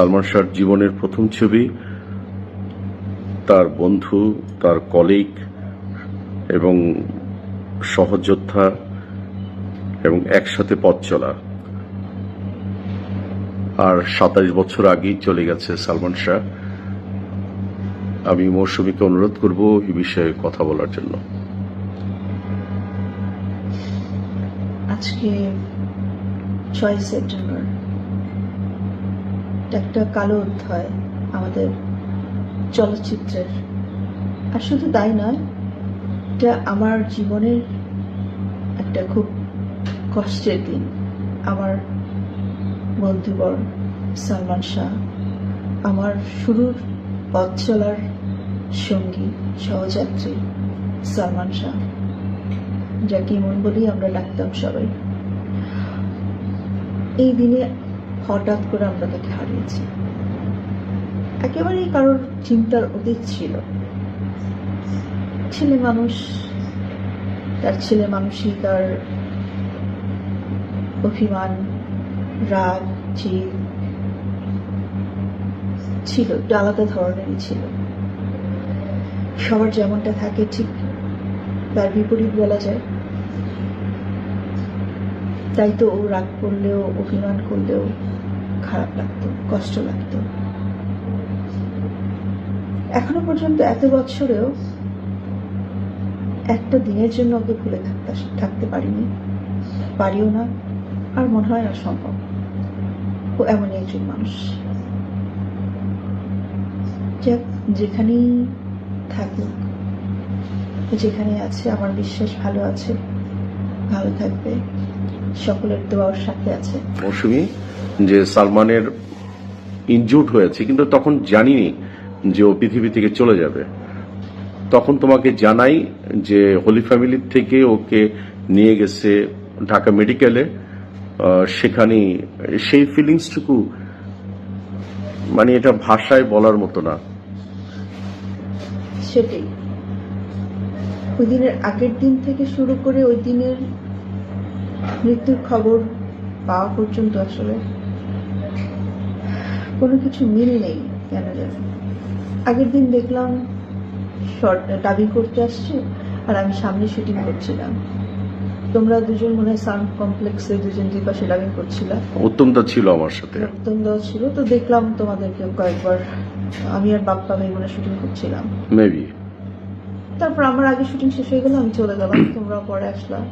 সালমান শাহর জীবনের প্রথম ছবি, তার বন্ধু, তার কলিগ এবং সহযোদ্ধা এবং একসাথে পথ চলা। আর 27 বছর আগেই চলে গেছে সালমান শাহ। আমি মৌসুমীকে অনুরোধ করব এই বিষয়ে কথা বলার জন্য। আজকে 6 সেপ্টেম্বর একটা কালো অধ্যায় আমাদের চলচ্চিত্রের, আর শুধু তাই নয়, এটা আমার জীবনের একটা খুব কষ্টের দিন। আমার বন্ধুবর সালমান শাহ, আমার শুরুর পথ চলার সঙ্গী সহযাত্রী সালমান শাহ, যাকে মন বলেই আমরা ডাকতাম সবাই। এই দিনে হঠাৎ করে আমরা তাকে হারিয়েছি। একেবারেই কারোর চিন্তার অতীত ছিল। ছেলে মানুষ, তার ছেলে মানুষই তার অভিমান, রাগ, জিদ ছিল, একটু আলাদা ধরনেরই ছিল। সবার যেমনটা থাকে ঠিক তার বিপরীত বলা যায়। তাই তো ও রাগ করলেও, অভিমান করলেও খারাপ লাগতো, কষ্ট লাগতো। এখনো পর্যন্ত এত বছরেও একটা দিনের জন্য ওকে ভুলে থাকতে পারিনি, পারিও না, আর মনে হয় না সম্ভব। ও এমনই একজন মানুষ। যাক, যেখানেই থাকুক, যেখানে আছে, আমার বিশ্বাস ভালো আছে, ভালো থাকবে, সকলের দোয়ার সাথে আছে। মৌসুমী, যে সালমানের ইনজুর্ড হয়েছে, কিন্তু তখন জানিনি যে ও পৃথিবী থেকে চলে যাবে। তখন তোমাকে জানাই যে হোলি ফ্যামিলির থেকে ওকে নিয়ে গেছে ঢাকা মেডিকেলে। সেখানে সেই ফিলিংসটুকু মানে এটা ভাষায় বলার মতো না। সেটাই, ওই দিনের আগের দিন থেকে শুরু করে ওই দিনের মৃত্যুর খবর পাওয়া পর্যন্ত আসলে কোনো কিছু মিল নেই কেন জানি। আগের দিন দেখলাম ডাবিং করতে আসছে, আর আমি সামনে শুটিং করছিলাম। তোমরা দুজন মনে হয় সাউন্ড কমপ্লেক্সে দুজন দুই পাশে ডাবিং করছিলা। উত্তমদা ছিল আমার সাথে। উত্তমদাও ছিল, তো দেখলাম তোমাদেরকে কয়েকবার। আমি আর বাপ্পা ভাই মনে শুটিং করছিলাম মেবি। তারপর আমার আগে শুটিং শেষ হয়ে গেল, আমি চলে গেলাম, তোমরা পরে আসলাম।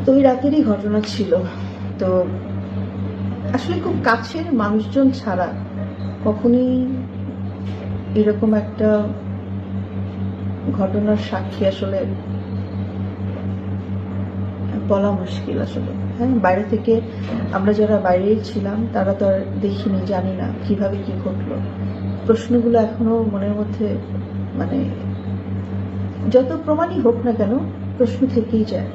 তো ওই রাতেরই ঘটনা ছিল। তো আসলে খুব কাছের মানুষজন ছাড়া কখনোই এরকম একটা ঘটনার সাক্ষী আসলে বলা মুশকিল আসলে। হ্যাঁ, বাইরে থেকে আমরা যারা বাইরেই ছিলাম তারা তো আর দেখিনি, জানি না কিভাবে কি ঘটলো। প্রশ্নগুলো এখনো মনের মধ্যে, মানে যত প্রমাণই হোক না কেন, প্রশ্ন থেকেই যায়।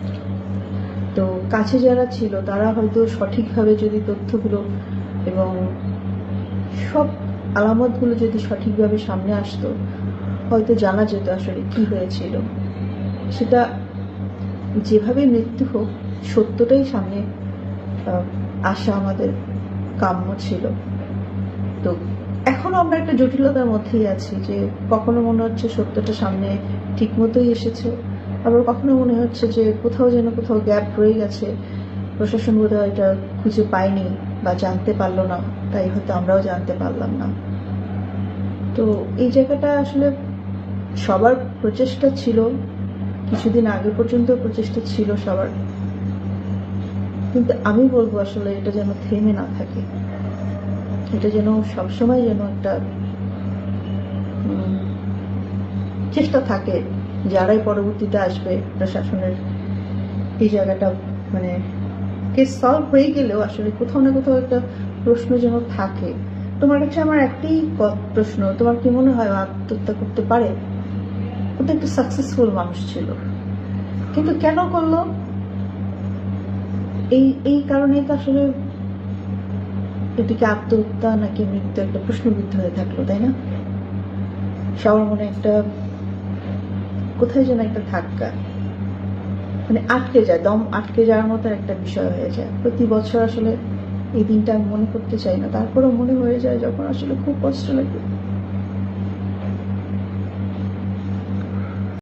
তো কাছে যারা ছিল তারা হয়তো সঠিকভাবে যদি তথ্যগুলো এবং সব আলামতগুলো যদি সঠিকভাবে সামনে আসতো, হয়তো জানা যেত আসলে কি হয়েছিল। সেটা যেভাবে মৃত্যু হোক, সত্যটাই সামনে আসা আমাদের কাম্য ছিল। তো এখনো আমরা একটা জটিলতার মধ্যেই আছি, যে কখনো মনে হচ্ছে সত্যটা সামনে ঠিক মতোই এসেছে, আবার কখনো মনে হচ্ছে যে কোথাও যেন কোথাও গ্যাপ রয়ে গেছে, প্রশাসন বোধহয় এটা খুঁজে পায়নি বা জানতে পারলো না, তাই হয়তো আমরাও জানতে পারলাম না। তো এই জায়গাটা আসলে সবার প্রচেষ্টা ছিল, কিছুদিন আগে পর্যন্ত প্রচেষ্টা ছিল সবার, কিন্তু আমি বলবো আসলে এটা যেন থেমে না থাকে। এটা যেন সবসময় যেন একটা চেষ্টা থাকে, যারাই পরবর্তীতে আসবে প্রশাসনের, এই জায়গাটা মানে কেস সলভ হয়ে গেলেও আসলে কোথাও না কোথাও একটা প্রশ্ন যেন থাকে। তোমার কাছে আমার একটাই প্রশ্ন, তোমার কি মনে হয় আত্মহত্যা করতে পারে? ও তো একটা সাকসেসফুল মানুষ ছিল, কিন্তু কেন করলো? এই কারণেই তো আসলে এটিকে আত্মহত্যা নাকি মৃত্যু একটা প্রশ্নবিদ্ধ হয়ে থাকলো, তাই না? সবার মনে একটা কোথায় যেন একটা ধাক্কা, মানে আটকে যায়, দম আটকে যাওয়ার মতো একটা বিষয় হয়ে যায়। প্রতি বছর আসলে এই দিনটা আমি মনে করতে চাই না, তারপরেও মনে হয়ে যায় যখন আসলে খুব কষ্ট লাগে।